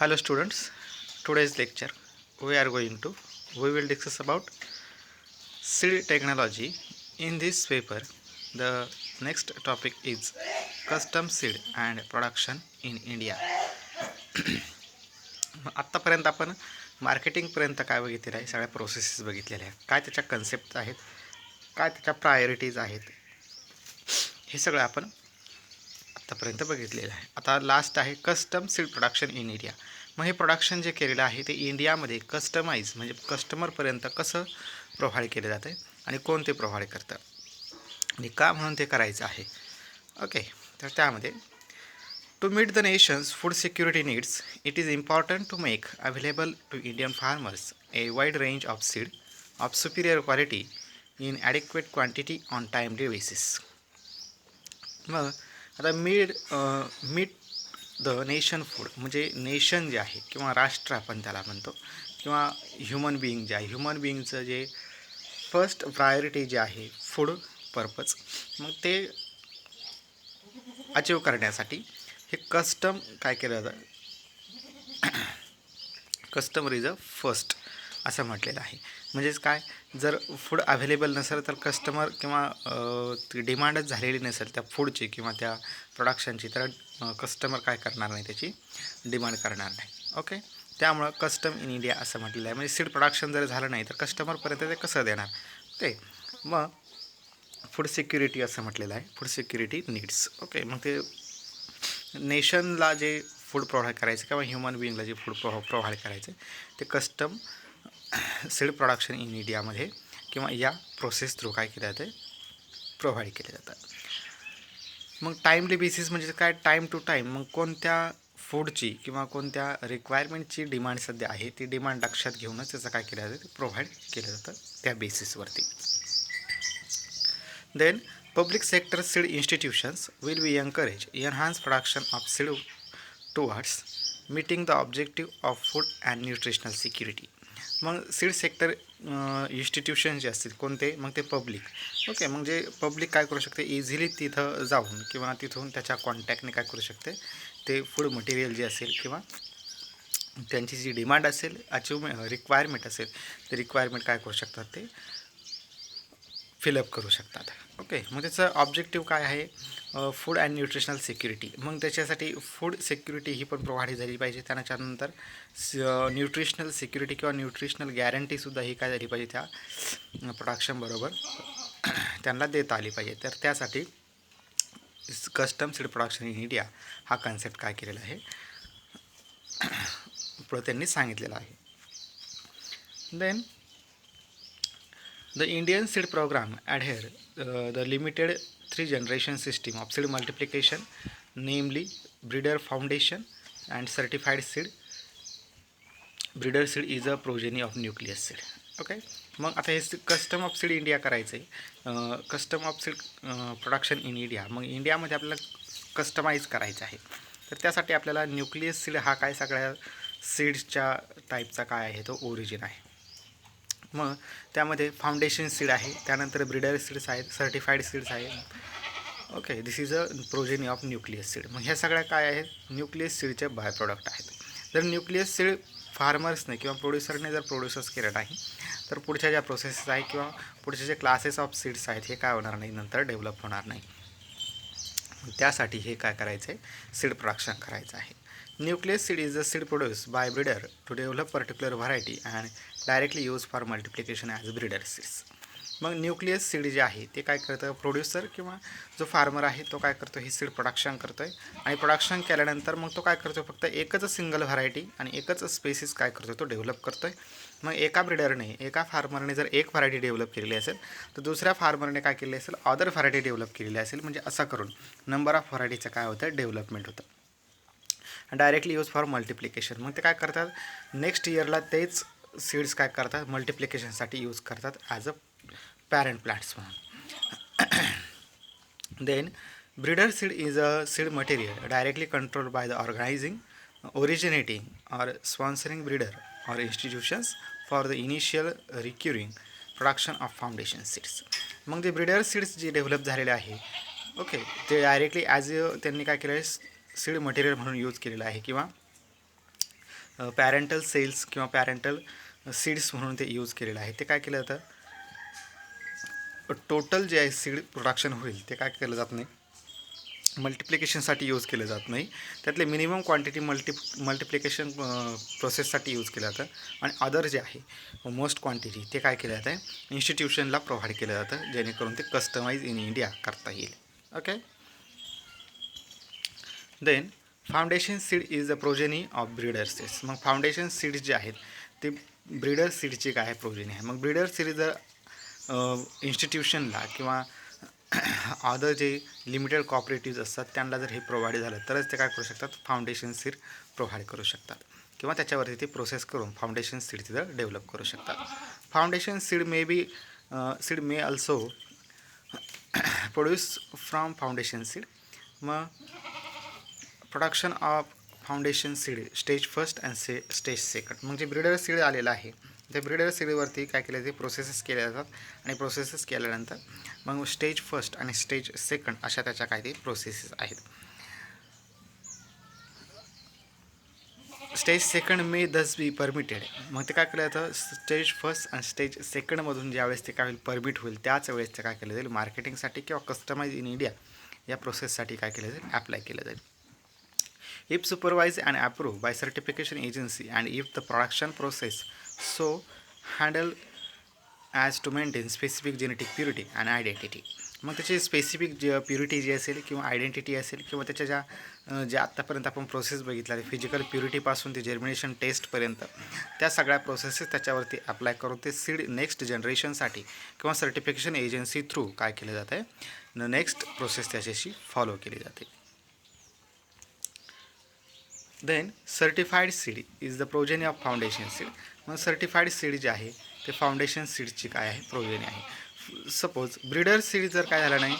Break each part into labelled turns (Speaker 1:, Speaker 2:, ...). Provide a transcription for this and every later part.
Speaker 1: Hello students, today's lecture we will discuss about seed technology. In this paper, the next topic is custom seed and production in India. आत्तापर्यंत आपण मार्केटिंगपर्यंत काय बघितलेलं आहे, सगळ्या processes बघितलेल्या आहेत, काय त्याच्या कन्सेप्ट आहेत, काय त्याच्या प्रायोरिटीज आहेत, हे सगळं आपण आत्तापर्यंत बघितलेलं आहे. आता लास्ट आहे custom seed production in India. मग हे प्रोडक्शन जे केलेलं आहे ते इंडियामध्ये कस्टमाइज म्हणजे कस्टमरपर्यंत कसं प्रोव्हाइड केलं जातं आहे आणि कोण ते प्रोव्हाइड करतं आणि का म्हणून ते करायचं आहे. ओके, तर त्यामध्ये to meet the nation's food security needs it is important to make available to Indian farmers a wide range of seed of superior quality in adequate quantity on timely basis. मग आता meet the nation food म्हणजे nation जे आहे किंवा राष्ट्र आपण त्याला म्हणतो किंवा ह्युमन बिईंग जे आहे, ह्युमन बिईंगचं जे फर्स्ट प्रायोरिटी जे आहे फूड पर्पज, मग ते अचीव करण्यासाठी हे कस्टम काय केलं जातं, कस्टमर इज अ फर्स्ट असं म्हटलेलं आहे. म्हणजेच काय, जर फूड अवेलेबल नसेल तर कस्टमर किंवा डिमांडच झालेली नसेल त्या फूडची किंवा त्या प्रोडक्शनची, तर कस्टमर काय करणार नाही, त्याची डिमांड करणार नाही. ओके, त्यामुळं कस्टम इन इंडिया असं म्हटलेलं आहे. म्हणजे सीड प्रोडक्शन जर झालं नाही तर कस्टमरपर्यंत ते कसं देणार. ओके, मग फूड सिक्युरिटी असं म्हटलेलं आहे, फूड सिक्युरिटी नीड्स. ओके, मग ते नेशनला जे फूड प्रोव्हाइड करायचं किंवा ह्युमन बिईंगला जे फूड प्रोव्हाइड करायचं ते कस्टम सीड प्रोडक्शन इन इंडियामध्ये किंवा या प्रोसेस थ्रू काय केलं जातं, प्रोव्हाइड केले जातात. मग टाईमली बेसिस म्हणजे काय, टाईम टू टाईम. मग कोणत्या फूडची किंवा कोणत्या रिक्वायरमेंटची डिमांड सध्या आहे ती डिमांड लक्षात घेऊनच त्याचं काय केलं जातं, ते प्रोव्हाइड केलं जातं त्या बेसिसवरती. Then public sector seed institutions will be encouraged enhance production of seed towards meeting the objective of food and nutritional security. मग सीड सेक्टर इन्स्टिट्यूशन जे असतील कोणते, मग ते पब्लिक. ओके, म्हणजे पब्लिक काय करू शकते, इझिली तिथं जाऊन किंवा तिथून त्याच्या कॉन्टॅक्टने काय करू शकते, ते फूड मटेरियल जे असेल किंवा त्यांची जी डिमांड असेल, रिक्वायरमेंट असेल, ते रिक्वायरमेंट काय करू शकतात, ते फिलअप करू शकतात. ओके, मग त्याचं ऑब्जेक्टिव्ह काय आहे, फूड अँड न्यूट्रिशनल सिक्युरिटी. मग त्याच्यासाठी फूड सिक्युरिटी ही पण प्रोव्हाइड झाली पाहिजे. त्याच्यानंतर न्यूट्रिशनल सिक्युरिटी किंवा न्यूट्रिशनल गॅरंटीसुद्धा ही काय झाली पाहिजे, त्या प्रोडक्शनबरोबर त्यांना देता आली पाहिजे. तर त्यासाठी custom seed production in India हा कन्सेप्ट काय केलेला आहे, पुढं त्यांनी सांगितलेलं आहे. Then the Indian seed program adhere the limited 3-generation system of seed multiplication, namely breeder foundation and certified seed. Breeder seed is a progeny of nucleus seed. Okay, मग आता हे कस्टम ऑफ सीड इंडिया करायचं आहे, custom of seed production in India. मग इंडियामध्ये आपल्याला customise करायचं आहे, तर त्यासाठी आपल्याला न्यूक्लियस सीड हा काय सगळ्या सीड्सच्या टाईपचा काय आहे, तो ओरिजिन आहे. मग त्यामध्ये फाउंडेशन सीड आहे, त्यानंतर ब्रीडर सीड्स आहेत, सर्टिफाईड सीड्स आहेत. Okay, this is a progeny of nucleus seed. मग ह्या सगळ्या काय आहेत, न्यूक्लियस सीडचे बाय प्रोडक्ट आहेत. जर न्यूक्लियस सीड फार्मर्सने किंवा प्रोड्युसरने जर प्रोड्युसर्स केलं नाही तर पुढच्या ज्या प्रोसेसेस आहेत किंवा पुढचे जे क्लासेस ऑफ सीड्स आहेत हे काय होणार नाही, नंतर डेव्हलप होणार नाही. त्यासाठी हे काय करायचं आहे, सीड प्रोडक्शन करायचं आहे. Nucleus seed is a seed produce by breeder to develop particular variety and directly use for multiplication as breeder seeds. मग न्यूक्लियस सीड जे आहे ते काय करतं, प्रोड्युसर किंवा जो फार्मर आहे तो काय करतो, हे सीड प्रोडक्शन करतो आहे आणि प्रोडक्शन केल्यानंतर मग तो काय करतो, फक्त एकच सिंगल व्हरायटी आणि एकच स्पेसिस काय करतो, तो डेव्हलप करतो आहे. मग एका ब्रीडरने, एका फार्मरने जर एक व्हरायटी डेव्हलप केलेली असेल तर दुसऱ्या फार्मरने काय केलेली असेल, अदर व्हरायटी डेव्हलप केलेली असेल. म्हणजे असं करून नंबर ऑफ व्हरायटीचं काय होतं, डेव्हलपमेंट होतं. डायरेक्टली यूज फॉर मल्टिप्लिकेशन, मग ते काय करतात, नेक्स्ट इयरला तेच सीड्स काय करतात, मल्टिप्लिकेशनसाठी यूज करतात ॲज अ पॅरेंट प्लांट्स म्हणून. Then breeder seed is a seed material directly control by the organising, originating or sponsoring breeder or institutions for the initial recurring production of foundation seeds. मग ते breeder seeds जे develop झालेले आहे, okay, ते directly as त्यांनी काय केलं आहे, सीड मटेरियल म्हणून यूज केलेलं आहे किंवा पॅरेंटल सेल्स किंवा पॅरेंटल सीड्स म्हणून ते यूज केलेलं आहे. ते काय केलं जातं, टोटल जे आहे सीड प्रोडक्शन होईल ते काय केलं जात नाही, मल्टिप्लिकेशनसाठी यूज केलं जात नाही. त्यातले मिनिमम क्वांटिटी मल्टिप्लिकेशन प्रोसेससाठी यूज केलं जातं आणि अदर जे आहे मोस्ट क्वांटिटी ते काय केलं जातं, इन्स्टिट्यूशनला प्रोव्हाइड केलं जातं, जेणेकरून ते कस्टमाइज इन इंडिया करता येईल. Okay. Then foundation seed is the progeny of breeder seeds. मग फाउंडेशन सीड्स जे आहेत ते ब्रीडर सीडची काय प्रोजेनी आहे. मग ब्रीडर सीड जर इन्स्टिट्यूशनला किंवा अदर जे लिमिटेड कॉपरेटिव्ज असतात त्यांना जर हे प्रोव्हाइड झालं तरच ते काय करू शकतात, फाउंडेशन सीड प्रोव्हाइड करू शकतात किंवा त्याच्यावरती ते प्रोसेस करून फाउंडेशन सीड तिथं डेव्हलप करू शकतात. Foundation seed may also produce from foundation seed. मग production of foundation seed stage first and stage second. मग जे ब्रीडर सीड आलेलं आहे त्या ब्रीडर सीडवरती काय केलं, ते प्रोसेसेस केल्या जातात आणि प्रोसेसेस केल्यानंतर मग स्टेज फर्स्ट आणि स्टेज सेकंड अशा त्याच्या काय ते प्रोसेसेस आहेत. स्टेज सेकंड मे दस बी परमिटेड. मग ते काय केलं जातं, स्टेज फर्स्ट आणि स्टेज सेकंडमधून ज्यावेळेस ते काय होईल परमिट होईल त्याच वेळेस ते काय केलं जाईल, मार्केटिंगसाठी किंवा कस्टमाइज इन इंडिया या प्रोसेससाठी काय केलं जाईल, अप्लाय केलं जाईल. If supervised and approved by certification agency and if the production process so handled as to maintain specific genetic purity and identity. मग त्याची स्पेसिफिक प्युरिटी जी असेल किंवा आयडेंटिटी असेल किंवा त्याच्या ज्या आत्तापर्यंत आपण प्रोसेस बघितला फिजिकल प्युरिटीपासून ते जर्मिनेशन टेस्टपर्यंत त्या सगळ्या प्रोसेसेस त्याच्यावरती अप्लाय करून ते सीड नेक्स्ट जनरेशनसाठी किंवा सर्टिफिकेशन एजन्सी थ्रू काय केलं जातं आहे, नेक्स्ट प्रोसेस त्याच्याशी फॉलो केली जाते. Then certified seed is the progeny of foundation seed. मग सर्टिफाईड सीड जे आहे ते फाउंडेशन सीडची काय आहे, प्रोजेनी आहे. सपोज ब्रीडर सीड जर काय झालं नाही,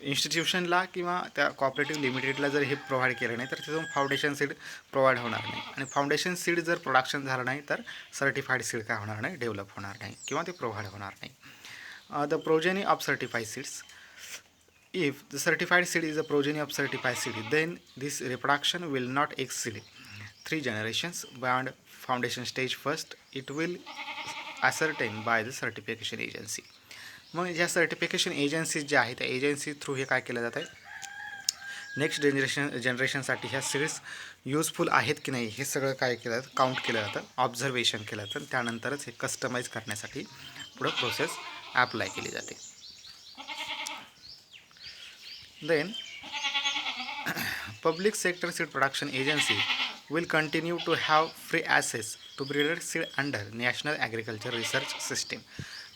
Speaker 1: इन्स्टिट्यूशनला किंवा त्या कॉपरेटिव्ह लिमिटेडला जर हे प्रोव्हाइड केलं नाही तर तिथून फाउंडेशन सीड प्रोव्हाइड होणार नाही आणि फाउंडेशन सीड जर प्रोडक्शन झालं नाही तर सर्टिफाईड सीड काय होणार नाही, डेव्हलप होणार नाही किंवा ते प्रोव्हाइड होणार नाही. The progeny of certified seeds. If the certified seed is a progeny of certified seed, then this reproduction will not exceed 3 generations beyond foundation stage first. It will ascertained by the certification agency. मग ह्या certification agencies ज्या आहेत त्या agency through हे काय केलं जातं आहे, नेक्स्ट जनरेशनसाठी ह्या सीड्स यूजफुल आहेत की नाही हे सगळं काय केलं जातं, काउंट केलं जातं, ऑब्झर्वेशन केलं जातं, त्यानंतरच हे कस्टमाइज करण्यासाठी पुढं प्रोसेस ॲप्लाय केली जाते. Then public sector seed production agency will continue to have free access to breeder seed under National Agriculture Research System.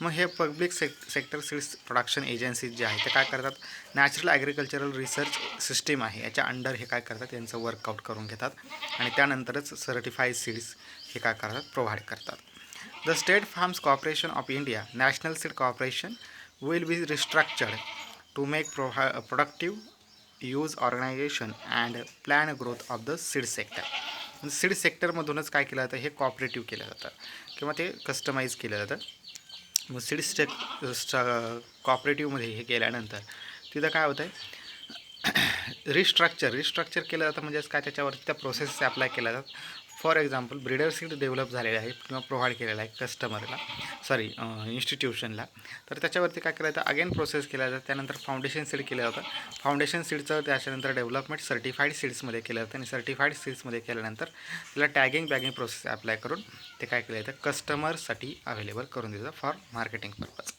Speaker 1: मग हे public sector seeds production agencies जे आहे ते काय करतात, नॅचरल ॲग्रिकल्चरल रिसर्च सिस्टीम आहे याच्या अंडर हे काय करतात, यांचं वर्कआउट करून घेतात आणि त्यानंतरच सर्टिफाईड सीड्स हे काय करतात, प्रोव्हाइड करतात. The state farms corporation of India national seed corporation will be restructured to make productive use organization and plan growth of the seed sector. Seed सेक्टरमधूनच काय केलं जातं, हे कॉपरेटिव्ह केलं जातं किंवा ते कस्टमाइज केलं जातं. मग सीड कॉपरेटिव्हमध्ये हे केल्यानंतर तिथं काय होतं आहे, रिस्ट्रक्चर केलं जातं. म्हणजेच काय, त्याच्यावरती त्या प्रोसेस अप्लाय केल्या जातात. For example breeder seed develop झालेले आहे किंवा प्रोव्हाइड केलेला आहे कस्टमरला, इन्स्टिट्यूशनला, तर त्याच्यावरती काय केलं जातं, अगेन प्रोसेस केल्या जातं. त्यानंतर फाउंडेशन सीड केलं जातं. फाउंडेशन सीडचं त्याच्यानंतर डेव्हलपमेंट सर्टिफाईड सीड्समध्ये केलं जातं आणि सर्टिफाईड सीड्समध्ये केल्यानंतर त्याला बॅगिंग प्रोसेस अप्लाय करून ते काय केलं जातं, कस्टमरसाठी अवेलेबल करून दिलं for marketing purpose.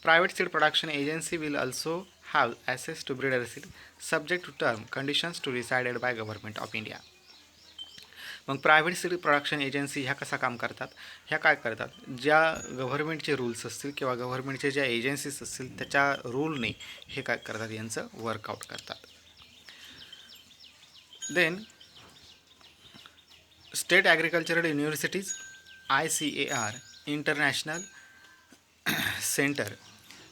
Speaker 1: Private seed production agency will also have access to breeder seed subject to term conditions to decided by government of India. मग प्रायव्हेट सीड प्रोडक्शन एजन्सी ह्या कसा काम करतात, ह्या काय करतात, ज्या गव्हर्नमेंटचे रूल्स असतील किंवा गव्हर्नमेंटचे ज्या एजन्सीज असतील त्याच्या रूलने हे काय करतात, यांचं वर्कआउट करतात. Then state agricultural universities ICAR international centre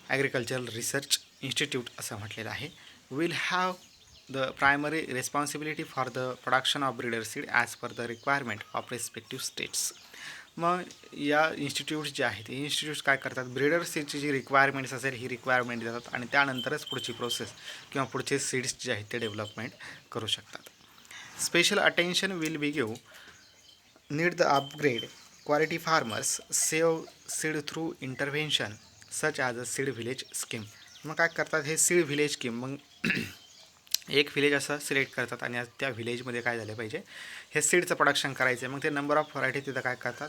Speaker 1: agricultural research institute असं म्हटलेलं आहे, will have the primary responsibility for the production of breeder seed as per the requirement of respective states. मग या इन्स्टिट्यूट्स जे आहेत हे इन्स्टिट्यूट्स काय करतात, ब्रीडर सीडची जी रिक्वायरमेंट्स असेल ही रिक्वायरमेंट देतात आणि त्यानंतरच पुढची प्रोसेस किंवा पुढचे सीड्स जे आहेत ते डेव्हलपमेंट करू शकतात. Special attention will be give need the upgrade quality farmers save seed through intervention such as a seed village scheme. मग काय करतात हे सीड व्हिलेज स्कीम. मग एक व्हिलेज असं सिलेक्ट करतात आणि त्या व्हिलेजमध्ये काय झालं पाहिजे हे सीडचं प्रोडक्शन करायचं आहे. मग ते नंबर ऑफ व्हरायटी तिथं काय करतात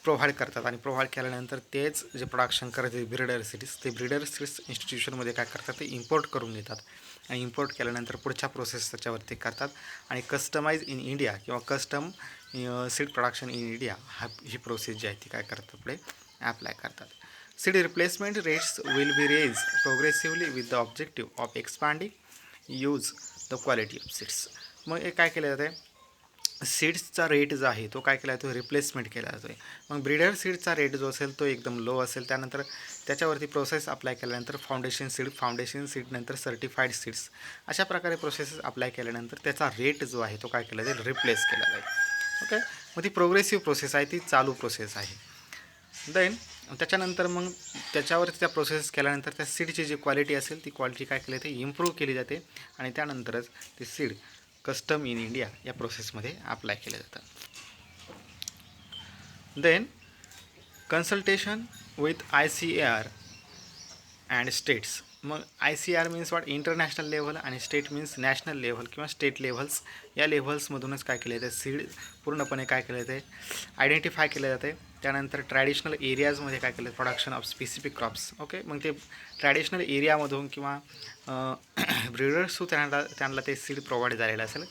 Speaker 1: प्रोव्हाइड करतात आणि प्रोव्हाइड केल्यानंतर तेच जे प्रोडक्शन करायचे ब्रीडर सीड्स ते ब्रीडर सीड्स इन्स्टिट्यूशनमध्ये काय करतात ते इम्पोर्ट करून घेतात आणि इम्पोर्ट केल्यानंतर पुढच्या प्रोसेस त्याच्यावरती करतात आणि कस्टमाइज इन इंडिया किंवा custom seed production in India ही प्रोसेस जी आहे ती काय करतात पुढे ॲप्लाय करतात. Seed replacement rates will be raise progressively with the objective of expanding use the quality of seeds. मग हे काय केलं जातं सीड्सचा रेट जो आहे तो काय केला जातो रिप्लेसमेंट केला जातो आहे. मग ब्रीडर सीडचा रेट जो असेल तो एकदम लो असेल त्यानंतर त्याच्यावरती प्रोसेस अप्लाय केल्यानंतर फाउंडेशन सीड नंतर सर्टिफाईड सीड्स अशा प्रकारे प्रोसेस अप्लाय केल्यानंतर त्याचा रेट जो आहे तो काय केला जाईल रिप्लेस केला जाईल. ओके. मग ती प्रोग्रेसिव्ह प्रोसेस आहे ती चालू प्रोसेस आहे. देन त्याच्यानंतर मग त्याच्यावरती त्या प्रोसेस केल्यानंतर त्या सीडची जी क्वालिटी असेल ती क्वालिटी काय केली जाते इम्प्रूव्ह केली जाते आणि त्यानंतरच ते सीड कस्टम इन इंडिया या प्रोसेसमध्ये अप्लाय केलं जातं. Then consultation with ICAR and states. मग ICAR means what international level आणि स्टेट मीन्स नॅशनल लेव्हल किंवा स्टेट लेव्हल्स या लेव्हल्समधूनच काय केलं जाते सीड पूर्णपणे काय केलं जाते आयडेंटिफाय केलं जाते. त्यानंतर ट्रॅडिशनल एरियाजमध्ये काय केलं production of specific crops. Okay. मग ते ट्रॅडिशनल एरियामधून किंवा ब्रीडर्स थ्रू त्यांना ते सीड प्रोव्हाइड झालेलं असेल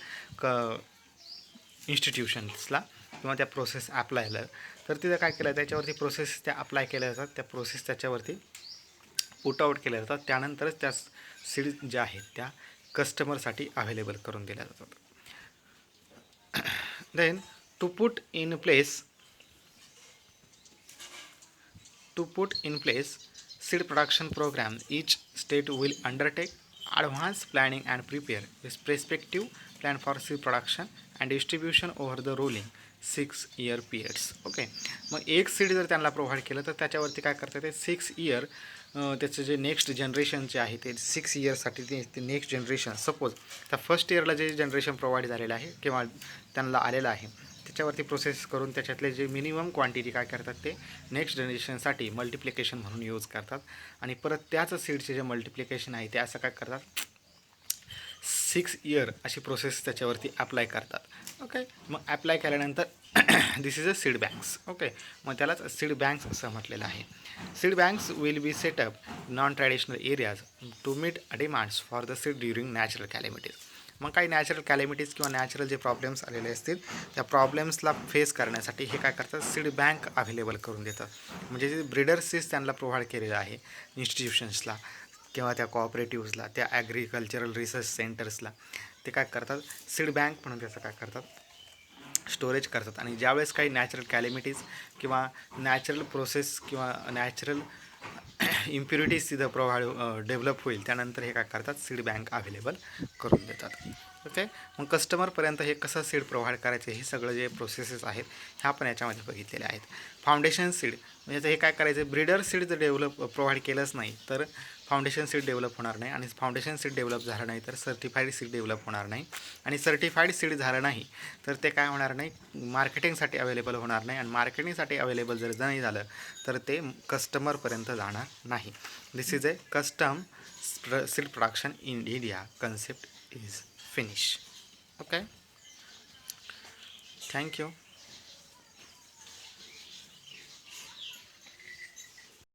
Speaker 1: इन्स्टिट्यूशन्सला किंवा त्या प्रोसेस अप्लायला तर तिथं काय केलं त्याच्यावरती प्रोसेस त्या अप्लाय केल्या जातात. त्या प्रोसेस त्याच्यावरती पुट आउट केल्या जातात. त्यानंतरच त्या सीड ज्या आहेत त्या कस्टमरसाठी अवेलेबल करून दिल्या जातात. Then to put in place seed production program, each state will undertake advanced planning and prepare a prospective plan for seed production and distribution over the rolling 6-year periods. Okay. मग एक seed जर त्यांना provide केलं तर त्याच्यावरती काय करतात ते 6 इयर त्याचं जे नेक्स्ट जनरेशन जे आहे ते 6 इयर्ससाठी ते नेक्स्ट जनरेशन सपोज त्या फर्स्ट इयरला जे जनरेशन प्रोव्हाइड झालेलं आहे किंवा त्यांना आलेलं आहे त्याच्यावरती प्रोसेस करून त्याच्यातले जे मिनिमम क्वांटिटी काय करतात ते नेक्स्ट जनरेशनसाठी मल्टिप्लिकेशन म्हणून यूज करतात आणि परत त्याच सीडचे जे मल्टिप्लिकेशन आहे ते असं काय करतात 6 इयर अशी प्रोसेस त्याच्यावरती अप्लाय करतात. ओके. मग अप्लाय केल्यानंतर this is a seed banks. Okay. मग त्यालाच सीड बँक्स असं म्हटलेलं आहे. Seed banks will be set up non traditional areas to meet demands for the seed during natural calamities. मग काही नॅचरल कॅलेमिटीज किंवा नॅचरल जे प्रॉब्लेम्स आलेले असतील त्या प्रॉब्लेम्सला फेस करण्यासाठी हे काय करतात सीड बँक अवेलेबल करून देतात. म्हणजे जे ब्रीडर्सच त्यांना प्रोव्हाइड केलेलं आहे इन्स्टिट्यूशन्सला किंवा त्या कोऑपरेटिव्हजला त्या ॲग्रिकल्चरल रिसर्च सेंटर्सला ते काय करतात सीड बँक म्हणून त्याचं काय करतात स्टोरेज करतात आणि ज्यावेळेस काही नॅचरल कॅलेमिटीज किंवा नॅचरल प्रोसेस किंवा नॅचरल इम्प्युरिटीज तिथं डेव्हलप होईल त्यानंतर हे काय करतात सीड बँक अवेलेबल करून देतात. ओके. मग कस्टमरपर्यंत हे कसं सीड प्रोव्हाइड करायचे हे सगळं जे प्रोसेसेस आहेत ह्या पण याच्यामध्ये बघितलेले आहेत. फाउंडेशन सीड म्हणजे हे काय करायचं ब्रीडर सीड जर प्रोव्हाइड केलंच नाही तर फाउंडेशन सीड डेव्हलप होणार नाही आणि फाउंडेशन सीड डेव्हलप झालं नाही तर सर्टिफाईड सीड डेव्हलप होणार नाही आणि सर्टिफाईड सीड झालं नाही तर ते काय होणार नाही मार्केटिंगसाठी अवेलेबल होणार नाही आणि मार्केटिंगसाठी अवेलेबल जर नाही झालं तर ते कस्टमरपर्यंत जाणार नाही. This is a custom seed production in India concept is finish. Okay. Thank you.